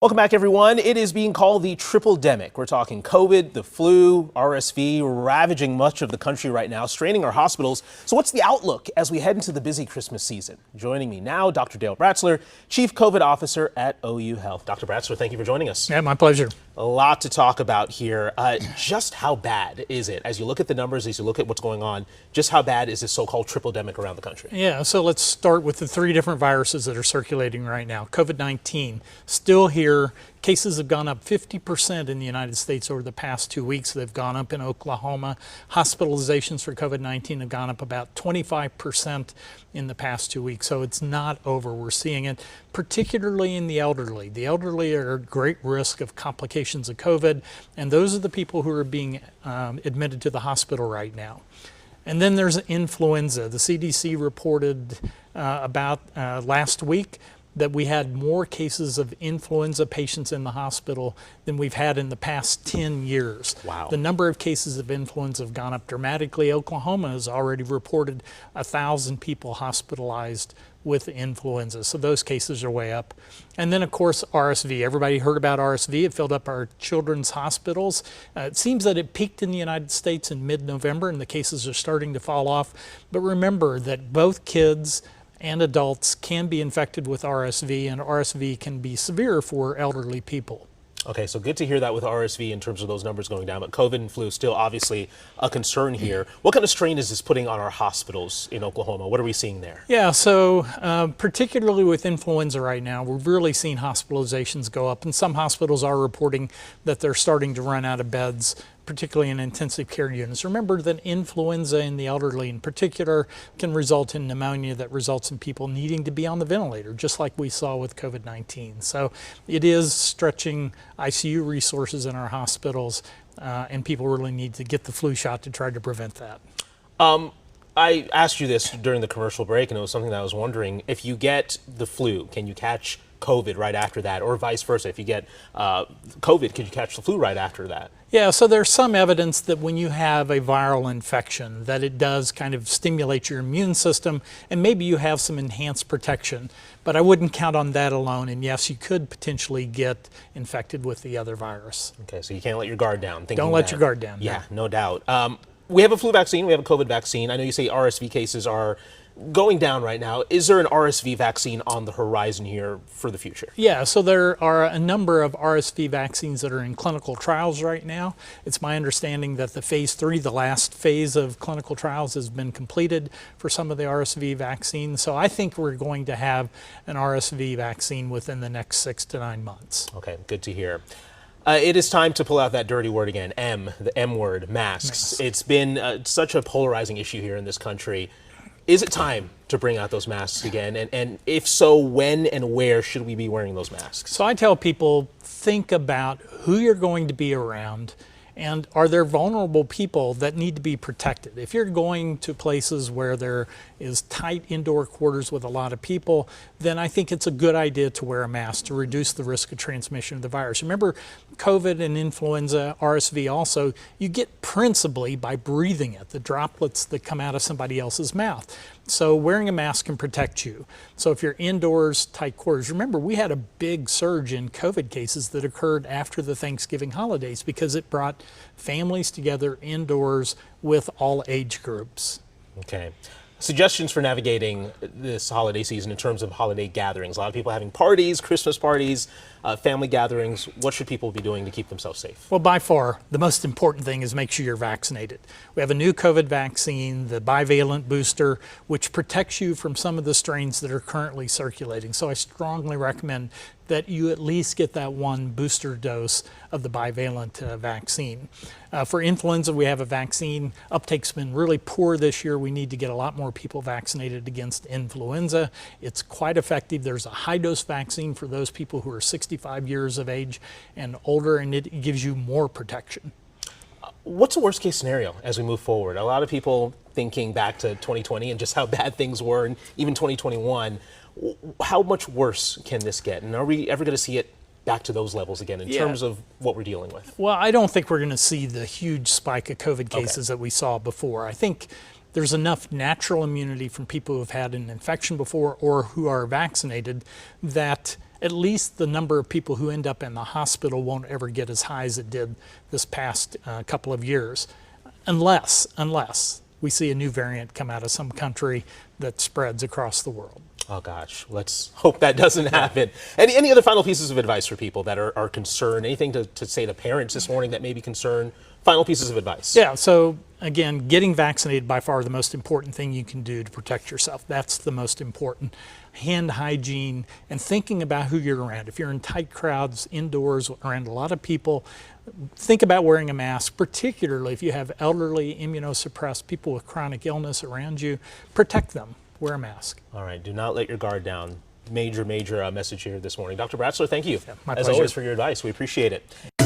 Welcome back, everyone. It is being called the triple-demic. We're talking COVID, the flu, RSV, ravaging much of the country right now, straining our hospitals. So what's the outlook as we head into the busy Christmas season? Joining me now, Dr. Dale Bratzler, Chief COVID Officer at OU Health. Dr. Bratzler, thank you for joining us. Yeah, my pleasure. A lot to talk about here. Just how bad is it? As you look at the numbers, as you look at what's going on, just how bad is this so-called triple-demic around the country? Yeah, so let's start with the three different viruses that are circulating right now. COVID-19, still here. Cases have gone up 50% in the United States over the past 2 weeks. They've gone up in Oklahoma. Hospitalizations for COVID-19 have gone up about 25% in the past 2 weeks. So it's not over. We're seeing it particularly in the elderly. The elderly are at great risk of complications of COVID, and those are the people who are being admitted to the hospital right now. And then there's influenza. The CDC reported about last week that we had more cases of influenza patients in the hospital than we've had in the past 10 years. Wow. The number of cases of influenza have gone up dramatically. Oklahoma has already reported 1,000 people hospitalized with influenza. So those cases are way up. And then, of course, RSV. Everybody heard about RSV. It filled up our children's hospitals. It seems that it peaked in the United States in mid-November, and the cases are starting to fall off. But remember that both kids and adults can be infected with RSV, and RSV can be severe for elderly people. Okay, so good to hear that with RSV in terms of those numbers going down, but COVID and flu still obviously a concern here. What kind of strain is this putting on our hospitals in Oklahoma? What are we seeing there? Yeah, so particularly with influenza right now, we've really seen hospitalizations go up, and some hospitals are reporting that they're starting to run out of beds, particularly in intensive care units. Remember that influenza in the elderly in particular can result in pneumonia that results in people needing to be on the ventilator, just like we saw with COVID-19. So it is stretching ICU resources in our hospitals, and people really need to get the flu shot to try to prevent that. I asked you this during the commercial break, and it was something that I was wondering. If you get the flu, can you catch COVID right after that, or vice versa? If you get COVID, can you catch the flu right after that? Yeah, so there's some evidence that when you have a viral infection, that it does kind of stimulate your immune system, and maybe you have some enhanced protection. But I wouldn't count on that alone, and yes, you could potentially get infected with the other virus. Okay, so you can't let your guard down. Don't let your guard down. Yeah, no doubt. We have a flu vaccine, we have a COVID vaccine. I know you say RSV cases are going down right now. Is there an RSV vaccine on the horizon here for the future? Yeah, so there are a number of RSV vaccines that are in clinical trials right now. It's my understanding that the phase 3, the last phase of clinical trials, has been completed for some of the RSV vaccines. So I think we're going to have an RSV vaccine within the next 6 to 9 months. Okay, good to hear. It is time to pull out that dirty word again, the M word, masks. It's been such a polarizing issue here in this country. Is it time to bring out those masks again? And if so, when and where should we be wearing those masks? So I tell people, think about who you're going to be around, and are there vulnerable people that need to be protected? If you're going to places where there is tight indoor quarters with a lot of people, then I think it's a good idea to wear a mask to reduce the risk of transmission of the virus. Remember, COVID and influenza, RSV also, you get principally by breathing it, the droplets that come out of somebody else's mouth. So wearing a mask can protect you. So if you're indoors, tight quarters, remember we had a big surge in COVID cases that occurred after the Thanksgiving holidays because it brought families together indoors with all age groups. Okay. Suggestions for navigating this holiday season in terms of holiday gatherings. A lot of people having parties, Christmas parties, family gatherings. What should people be doing to keep themselves safe? Well, by far, the most important thing is make sure you're vaccinated. We have a new COVID vaccine, the bivalent booster, which protects you from some of the strains that are currently circulating. So I strongly recommend that you at least get that one booster dose of the bivalent vaccine. For influenza, we have a vaccine. Uptake's been really poor this year. We need to get a lot more people vaccinated against influenza. It's quite effective. There's a high-dose vaccine for those people who are 65 years of age and older, and it gives you more protection. What's the worst case scenario as we move forward? A lot of people thinking back to 2020 and just how bad things were, and even 2021. How much worse can this get? And are we ever going to see it back to those levels again in terms of what we're dealing with? Well, I don't think we're going to see the huge spike of COVID cases that we saw before. I think there's enough natural immunity from people who have had an infection before or who are vaccinated that at least the number of people who end up in the hospital won't ever get as high as it did this past couple of years, unless we see a new variant come out of some country that spreads across the world. Oh gosh, let's hope that doesn't happen. Any other final pieces of advice for people that are concerned? Anything to say to parents this morning that may be concerned? Final pieces of advice. Yeah, so again, getting vaccinated by far the most important thing you can do to protect yourself. That's the most important. Hand hygiene and thinking about who you're around. If you're in tight crowds, indoors, around a lot of people, think about wearing a mask, particularly if you have elderly, immunosuppressed people with chronic illness around you. Protect them. Wear a mask. All right, do not let your guard down. Major message here this morning. Dr. Bratzler, thank you, my as pleasure. always, for your advice. We appreciate it.